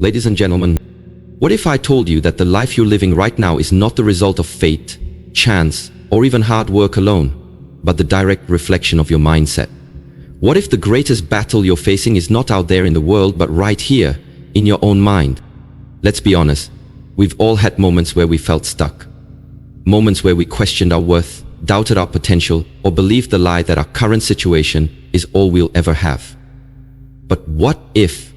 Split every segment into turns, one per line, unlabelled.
Ladies and gentlemen, what if I told you that the life you're living right now is not the result of fate, chance, or even hard work alone, but the direct reflection of your mindset? What if the greatest battle you're facing is not out there in the world, but right here, in your own mind? Let's be honest, we've all had moments where we felt stuck. Moments where we questioned our worth, doubted our potential, or believed the lie that our current situation is all we'll ever have. But what if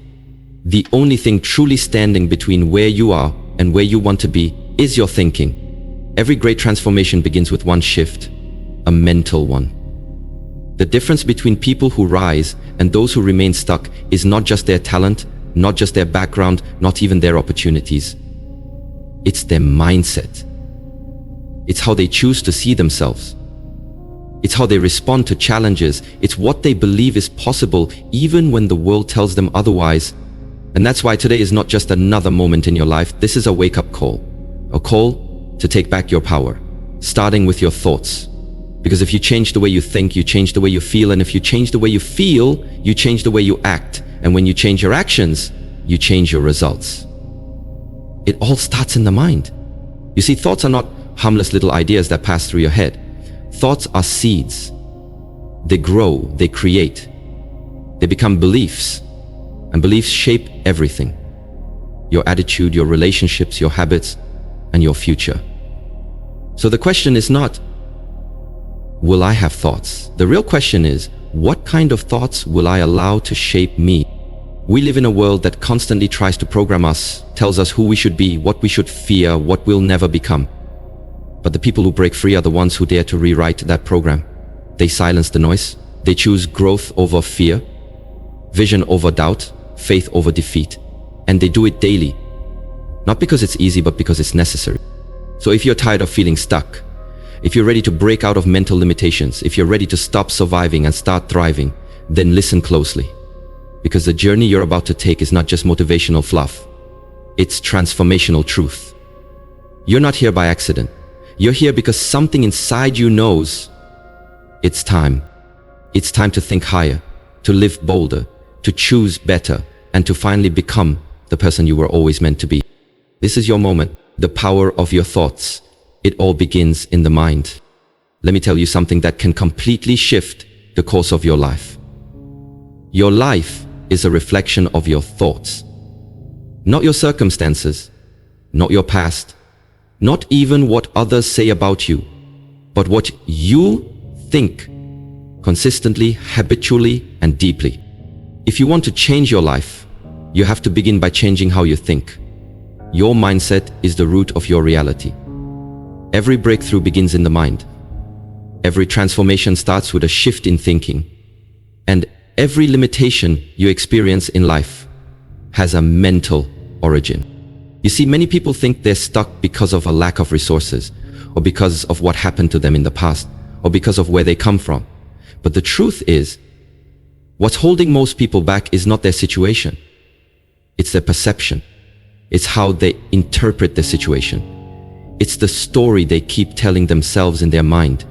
the only thing truly standing between where you are and where you want to be is your thinking? Every great transformation begins with one shift, a mental one. The difference between people who rise and those who remain stuck is not just their talent, not just their background, not even their opportunities. It's their mindset. It's how they choose to see themselves. It's how they respond to challenges. It's what they believe is possible even when the world tells them otherwise. And that's why today is not just another moment in your life. This is a wake-up call. A call to take back your power, starting with your thoughts. Because if you change the way you think, you change the way you feel. And if you change the way you feel, you change the way you act. And when you change your actions, you change your results. It all starts in the mind. You see, thoughts are not harmless little ideas that pass through your head. Thoughts are seeds. They grow, they create. They become beliefs. And beliefs shape everything. Your attitude, your relationships, your habits, and your future. So the question is not, will I have thoughts? The real question is, what kind of thoughts will I allow to shape me? We live in a world that constantly tries to program us, tells us who we should be, what we should fear, what we'll never become. But the people who break free are the ones who dare to rewrite that program. They silence the noise. They choose growth over fear, vision over doubt, faith over defeat. And they do it daily. Not because it's easy, but because it's necessary. So if you're tired of feeling stuck, if you're ready to break out of mental limitations, if you're ready to stop surviving and start thriving, then listen closely. Because the journey you're about to take is not just motivational fluff. It's transformational truth. You're not here by accident. You're here because something inside you knows it's time. It's time to think higher, to live bolder, to choose better, and to finally become the person you were always meant to be. This is your moment, the power of your thoughts. It all begins in the mind. Let me tell you something that can completely shift the course of your life. Your life is a reflection of your thoughts. Not your circumstances, not your past, not even what others say about you, but what you think consistently, habitually, and deeply. If you want to change your life, you have to begin by changing how you think. Your mindset is the root of your reality. Every breakthrough begins in the mind. Every transformation starts with a shift in thinking. And every limitation you experience in life has a mental origin. You see, many people think they're stuck because of a lack of resources, or because of what happened to them in the past, or because of where they come from. But the truth is, what's holding most people back is not their situation. It's their perception. It's how they interpret the situation. It's the story they keep telling themselves in their mind.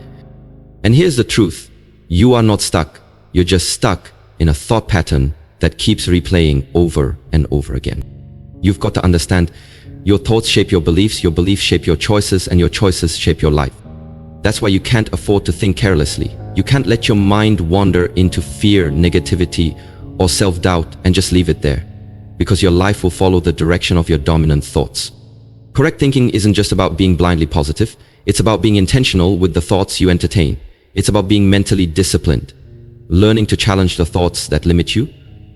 And here's the truth. You are not stuck. You're just stuck in a thought pattern that keeps replaying over and over again. You've got to understand, your thoughts shape your beliefs shape your choices, and your choices shape your life. That's why you can't afford to think carelessly. You can't let your mind wander into fear, negativity, or self-doubt and just leave it there, because your life will follow the direction of your dominant thoughts. Correct thinking isn't just about being blindly positive. It's about being intentional with the thoughts you entertain. It's about being mentally disciplined, learning to challenge the thoughts that limit you,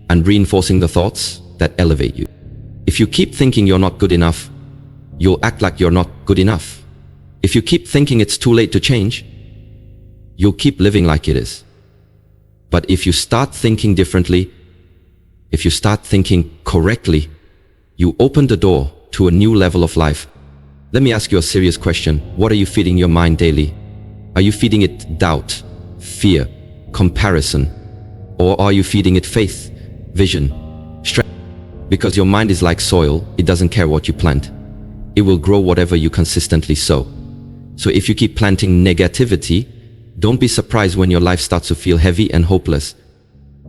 and reinforcing the thoughts that elevate you. If you keep thinking you're not good enough, you'll act like you're not good enough. If you keep thinking it's too late to change, you'll keep living like it is. But if you start thinking differently, if you start thinking correctly, you open the door to a new level of life. Let me ask you a serious question. What are you feeding your mind daily? Are you feeding it doubt, fear, comparison? Or are you feeding it faith, vision, strength? Because your mind is like soil. It doesn't care what you plant. It will grow whatever you consistently sow. So if you keep planting negativity, don't be surprised when your life starts to feel heavy and hopeless.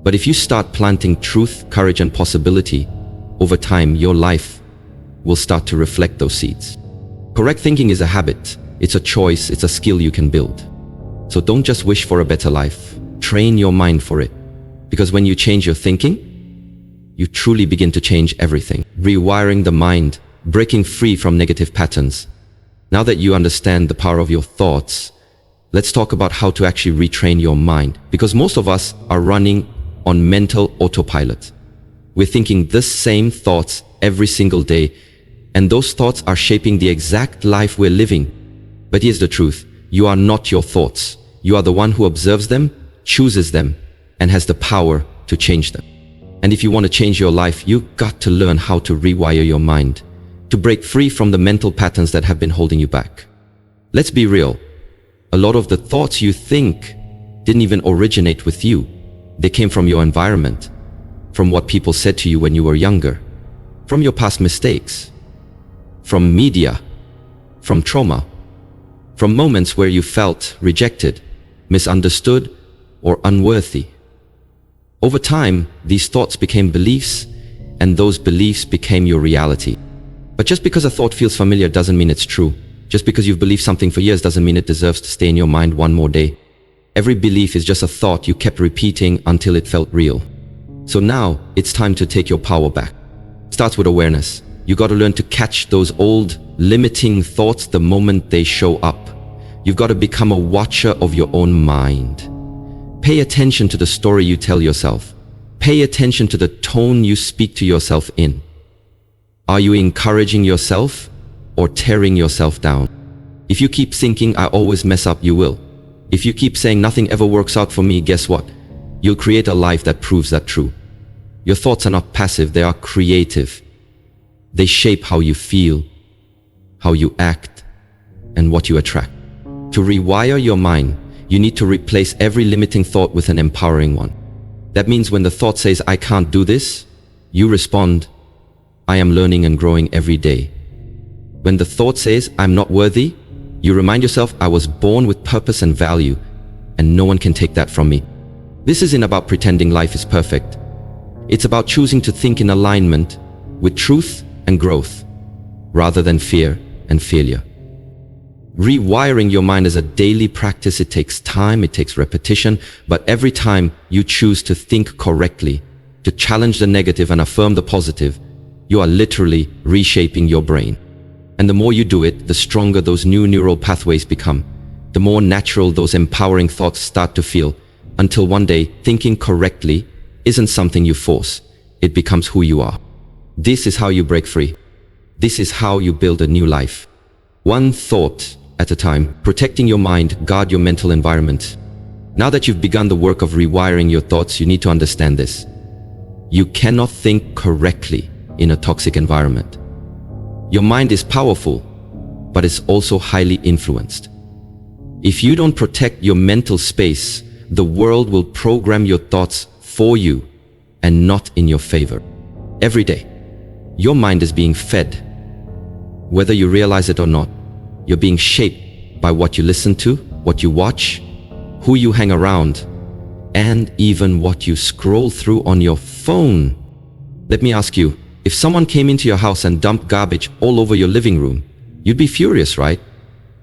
But if you start planting truth, courage, and possibility, over time, your life will start to reflect those seeds. Correct thinking is a habit. It's a choice. It's a skill you can build. So don't just wish for a better life. Train your mind for it. Because when you change your thinking, you truly begin to change everything. Rewiring the mind, breaking free from negative patterns. Now that you understand the power of your thoughts, let's talk about how to actually retrain your mind. Because most of us are running on mental autopilot. We're thinking the same thoughts every single day, and those thoughts are shaping the exact life we're living. But here's the truth. You are not your thoughts. You are the one who observes them, chooses them, and has the power to change them. And if you want to change your life, you've got to learn how to rewire your mind, to break free from the mental patterns that have been holding you back. Let's be real. A lot of the thoughts you think didn't even originate with you. They came from your environment, from what people said to you when you were younger, from your past mistakes, from media, from trauma, from moments where you felt rejected, misunderstood, or unworthy. Over time, these thoughts became beliefs, and those beliefs became your reality. But just because a thought feels familiar doesn't mean it's true. Just because you've believed something for years doesn't mean it deserves to stay in your mind one more day. Every belief is just a thought you kept repeating until it felt real. So now, it's time to take your power back. Starts with awareness. You got to learn to catch those old, limiting thoughts the moment they show up. You've got to become a watcher of your own mind. Pay attention to the story you tell yourself. Pay attention to the tone you speak to yourself in. Are you encouraging yourself or tearing yourself down? If you keep thinking, I always mess up, you will. If you keep saying nothing ever works out for me, guess what? You'll create a life that proves that true. Your thoughts are not passive, they are creative. They shape how you feel, how you act, and what you attract. To rewire your mind, you need to replace every limiting thought with an empowering one. That means when the thought says, I can't do this, you respond, I am learning and growing every day. When the thought says, I'm not worthy, you remind yourself, I was born with purpose and value, and no one can take that from me. This isn't about pretending life is perfect. It's about choosing to think in alignment with truth and growth, rather than fear and failure. Rewiring your mind is a daily practice. It takes time, it takes repetition, but every time you choose to think correctly, to challenge the negative and affirm the positive, you are literally reshaping your brain. And the more you do it, the stronger those new neural pathways become. The more natural those empowering thoughts start to feel, until one day, thinking correctly isn't something you force. It becomes who you are. This is how you break free. This is how you build a new life. One thought at a time, protecting your mind, guard your mental environment. Now that you've begun the work of rewiring your thoughts, you need to understand this. You cannot think correctly in a toxic environment. Your mind is powerful, but it's also highly influenced. If you don't protect your mental space, the world will program your thoughts for you and not in your favor. Every day, your mind is being fed. Whether you realize it or not, you're being shaped by what you listen to, what you watch, who you hang around, and even what you scroll through on your phone. Let me ask you, if someone came into your house and dumped garbage all over your living room, you'd be furious, right?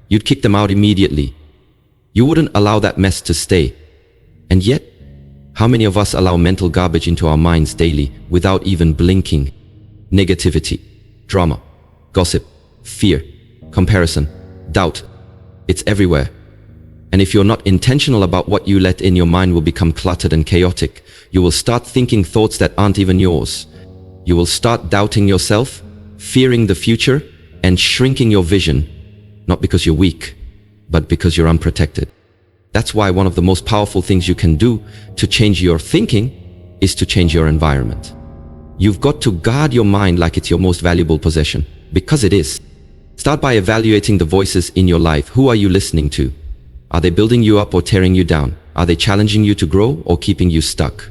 You'd kick them out immediately. You wouldn't allow that mess to stay. And yet, how many of us allow mental garbage into our minds daily without even blinking? Negativity, drama, gossip, fear, comparison, doubt. It's everywhere. And if you're not intentional about what you let in, your mind will become cluttered and chaotic. You will start thinking thoughts that aren't even yours. You will start doubting yourself, fearing the future, and shrinking your vision, not because you're weak, but because you're unprotected. That's why one of the most powerful things you can do to change your thinking is to change your environment. You've got to guard your mind like it's your most valuable possession, because it is. Start by evaluating the voices in your life. Who are you listening to? Are they building you up or tearing you down? Are they challenging you to grow or keeping you stuck?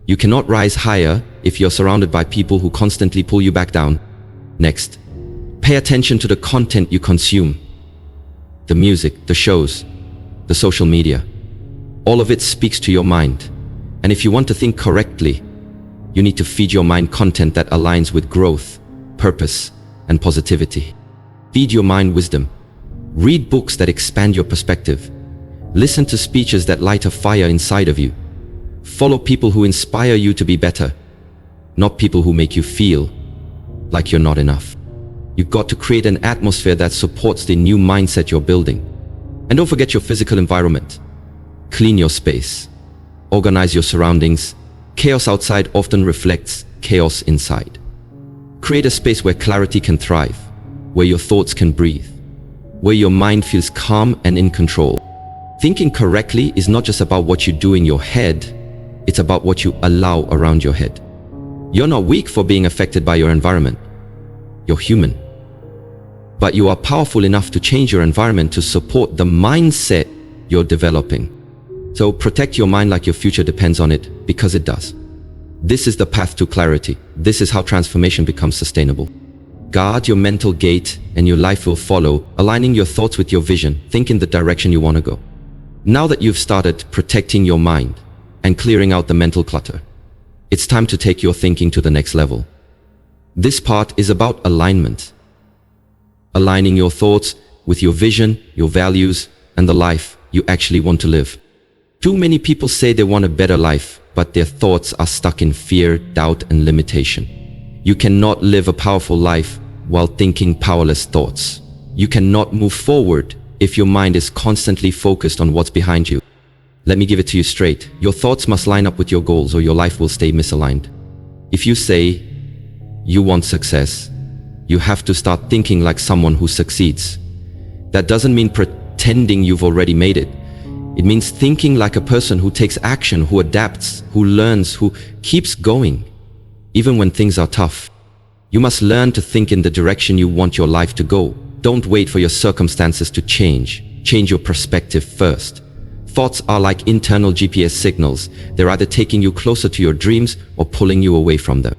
You cannot rise higher if you're surrounded by people who constantly pull you back down. Next, pay attention to the content you consume. The music, the shows, the social media. All of it speaks to your mind. And if you want to think correctly, you need to feed your mind content that aligns with growth, purpose, and positivity. Feed your mind wisdom. Read books that expand your perspective. Listen to speeches that light a fire inside of you. Follow people who inspire you to be better, not people who make you feel like you're not enough. You've got to create an atmosphere that supports the new mindset you're building. And don't forget your physical environment. Clean your space. Organize your surroundings. Chaos outside often reflects chaos inside. Create a space where clarity can thrive, where your thoughts can breathe, where your mind feels calm and in control. Thinking correctly is not just about what you do in your head, it's about what you allow around your head. You're not weak for being affected by your environment. You're human. But you are powerful enough to change your environment to support the mindset you're developing. So protect your mind like your future depends on it, because it does. This is the path to clarity. This is how transformation becomes sustainable. Guard your mental gate and your life will follow, aligning your thoughts with your vision. Think in the direction you want to go. Now that you've started protecting your mind and clearing out the mental clutter, it's time to take your thinking to the next level. This part is about alignment. Aligning your thoughts with your vision, your values, and the life you actually want to live. Too many people say they want a better life, but their thoughts are stuck in fear, doubt, and limitation. You cannot live a powerful life while thinking powerless thoughts. You cannot move forward if your mind is constantly focused on what's behind you. Let me give it to you straight. Your thoughts must line up with your goals or your life will stay misaligned. If you say you want success, you have to start thinking like someone who succeeds. That doesn't mean pretending you've already made it. It means thinking like a person who takes action, who adapts, who learns, who keeps going, even when things are tough. You must learn to think in the direction you want your life to go. Don't wait for your circumstances to change. Change your perspective first. Thoughts are like internal GPS signals. They're either taking you closer to your dreams or pulling you away from them.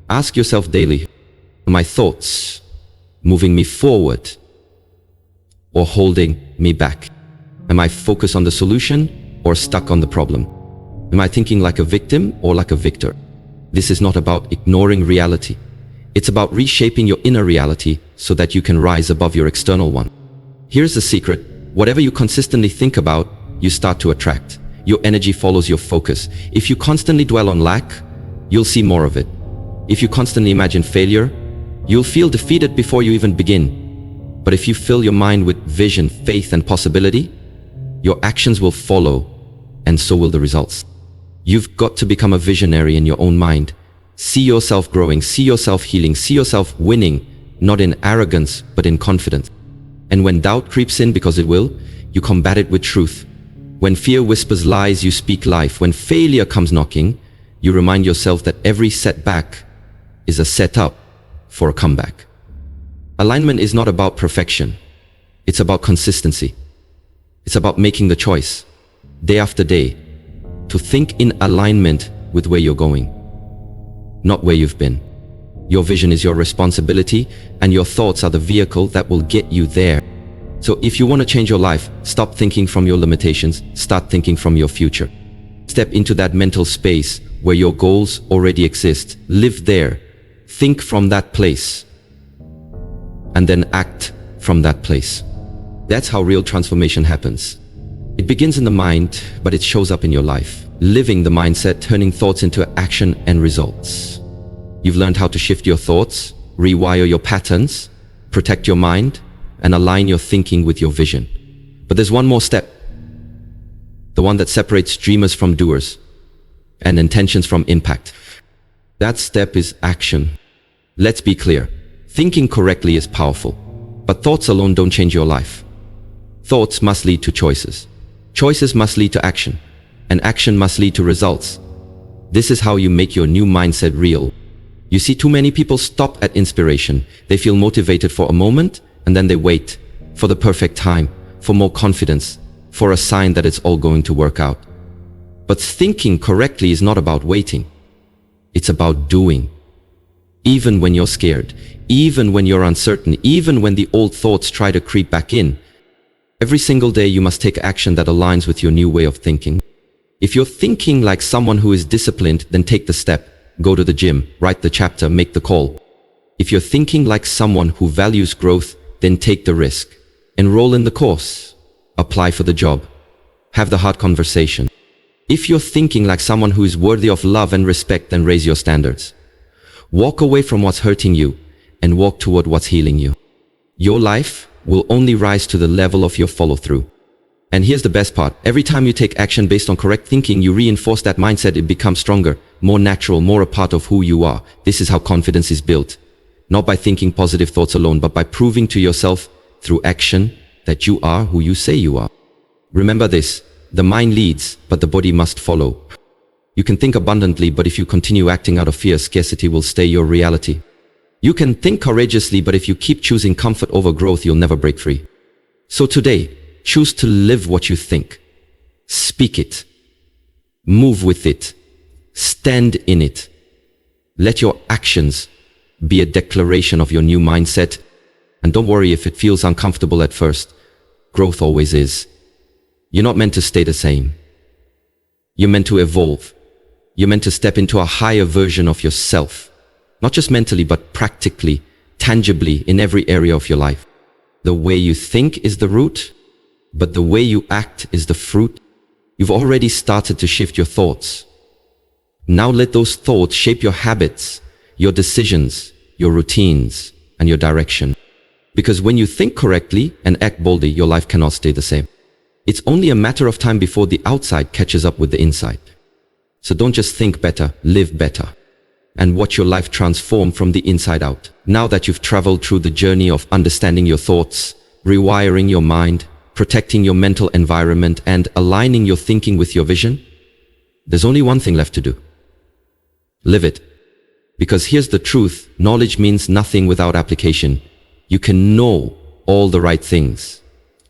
Ask yourself daily, are my thoughts moving me forward or holding me back? Am I focused on the solution or stuck on the problem? Am I thinking like a victim or like a victor? This is not about ignoring reality. It's about reshaping your inner reality so that you can rise above your external one. Here's the secret. Whatever you consistently think about, you start to attract. Your energy follows your focus. If you constantly dwell on lack, you'll see more of it. If you constantly imagine failure, you'll feel defeated before you even begin. But if you fill your mind with vision, faith, and possibility, your actions will follow, and so will the results. You've got to become a visionary in your own mind. See yourself growing, see yourself healing, see yourself winning, not in arrogance, but in confidence. And when doubt creeps in, because it will, you combat it with truth. When fear whispers lies, you speak life. When failure comes knocking, you remind yourself that every setback is a setup for a comeback. Alignment is not about perfection. It's about consistency. It's about making the choice, day after day, to think in alignment with where you're going, not where you've been. Your vision is your responsibility, and your thoughts are the vehicle that will get you there. So if you want to change your life, stop thinking from your limitations, start thinking from your future. Step into that mental space where your goals already exist. Live there. Think from that place. And then act from that place. That's how real transformation happens. It begins in the mind, but it shows up in your life. Living the mindset, turning thoughts into action and results. You've learned how to shift your thoughts, rewire your patterns, protect your mind, and align your thinking with your vision. But there's one more step. The one that separates dreamers from doers and intentions from impact. That step is action. Let's be clear. Thinking correctly is powerful, but thoughts alone don't change your life. Thoughts must lead to choices. Choices must lead to action, and action must lead to results. This is how you make your new mindset real. You see, too many people stop at inspiration. They feel motivated for a moment, and then they wait for the perfect time, for more confidence, for a sign that it's all going to work out. But thinking correctly is not about waiting. It's about doing. Even when you're scared, even when you're uncertain, even when the old thoughts try to creep back in, every single day you must take action that aligns with your new way of thinking. If you're thinking like someone who is disciplined, then take the step. go to the gym, write the chapter, make the call. If you're thinking like someone who values growth, then take the risk. Enroll in the course. Apply for the job. Have the hard conversation. If you're thinking like someone who is worthy of love and respect, then raise your standards. Walk away from what's hurting you and walk toward what's healing you. Your life will only rise to the level of your follow-through. And here's the best part. Every time you take action based on correct thinking, you reinforce that mindset. It becomes stronger, more natural, more a part of who you are. This is how confidence is built. Not by thinking positive thoughts alone, but by proving to yourself through action that you are who you say you are. Remember this, the mind leads, but the body must follow. You can think abundantly, but if you continue acting out of fear, scarcity will stay your reality. You can think courageously, but if you keep choosing comfort over growth, you'll never break free. So today, choose to live what you think. Speak it. Move with it. Stand in it. Let your actions be a declaration of your new mindset. And don't worry if it feels uncomfortable at first. Growth always is. You're not meant to stay the same. You're meant to evolve. You're meant to step into a higher version of yourself. Not just mentally, but practically, tangibly in every area of your life. The way you think is the root, but the way you act is the fruit. You've already started to shift your thoughts. Now let those thoughts shape your habits, your decisions, your routines, and your direction. Because when you think correctly and act boldly, your life cannot stay the same. It's only a matter of time before the outside catches up with the inside. So don't just think better, live better. And watch your life transform from the inside out. Now that you've traveled through the journey of understanding your thoughts, rewiring your mind, protecting your mental environment, and aligning your thinking with your vision, there's only one thing left to do. Live it. Because here's the truth, knowledge means nothing without application. You can know all the right things.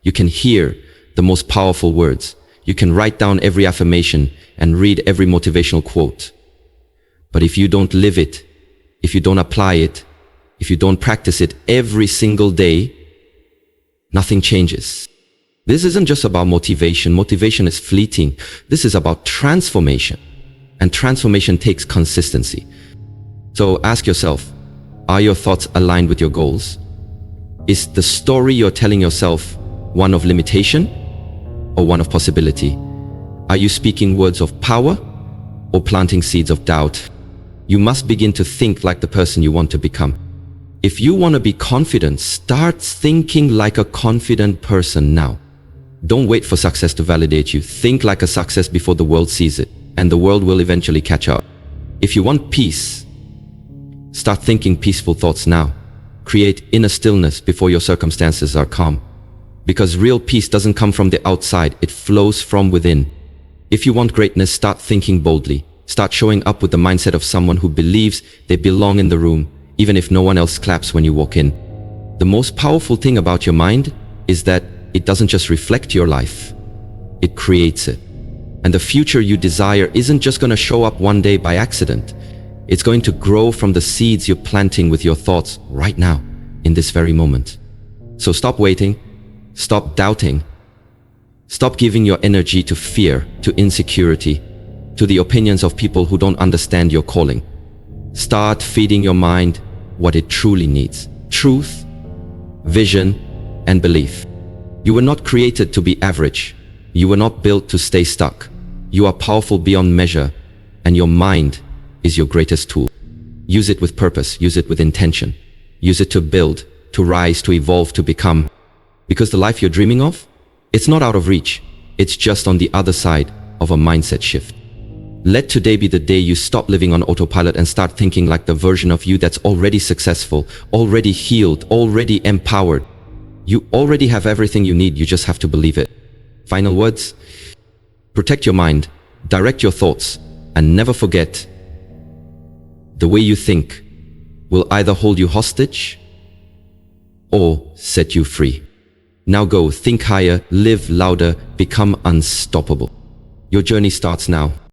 You can hear the most powerful words. You can write down every affirmation and read every motivational quote. But if you don't live it, if you don't apply it, if you don't practice it every single day, nothing changes. This isn't just about motivation. Motivation is fleeting. This is about transformation. And transformation takes consistency. So ask yourself, are your thoughts aligned with your goals? Is the story you're telling yourself one of limitation or one of possibility? Are you speaking words of power or planting seeds of doubt? You must begin to think like the person you want to become. If you want to be confident, start thinking like a confident person now. Don't wait for success to validate you. Think like a success before the world sees it, and the world will eventually catch up. If you want peace, start thinking peaceful thoughts now. Create inner stillness before your circumstances are calm. Because real peace doesn't come from the outside, it flows from within. If you want greatness, start thinking boldly. Start showing up with the mindset of someone who believes they belong in the room, even if no one else claps when you walk in. The most powerful thing about your mind is that it doesn't just reflect your life, it creates it. And the future you desire isn't just going to show up one day by accident. It's going to grow from the seeds you're planting with your thoughts right now, in this very moment. So stop waiting, stop doubting, stop giving your energy to fear, to insecurity, to the opinions of people who don't understand your calling. Start feeding your mind what it truly needs: truth, vision, and belief. You were not created to be average. You were not built to stay stuck. You are powerful beyond measure, and your mind is your greatest tool. Use it with purpose, use it with intention. Use it to build, to rise, to evolve, to become. Because the life you're dreaming of, it's not out of reach. It's just on the other side of a mindset shift. Let today be the day you stop living on autopilot and start thinking like the version of you that's already successful, already healed, already empowered. You already have everything you need, you just have to believe it. Final words? Protect your mind, direct your thoughts, and never forget, the way you think will either hold you hostage or set you free. Now go, think higher, live louder, become unstoppable. Your journey starts now.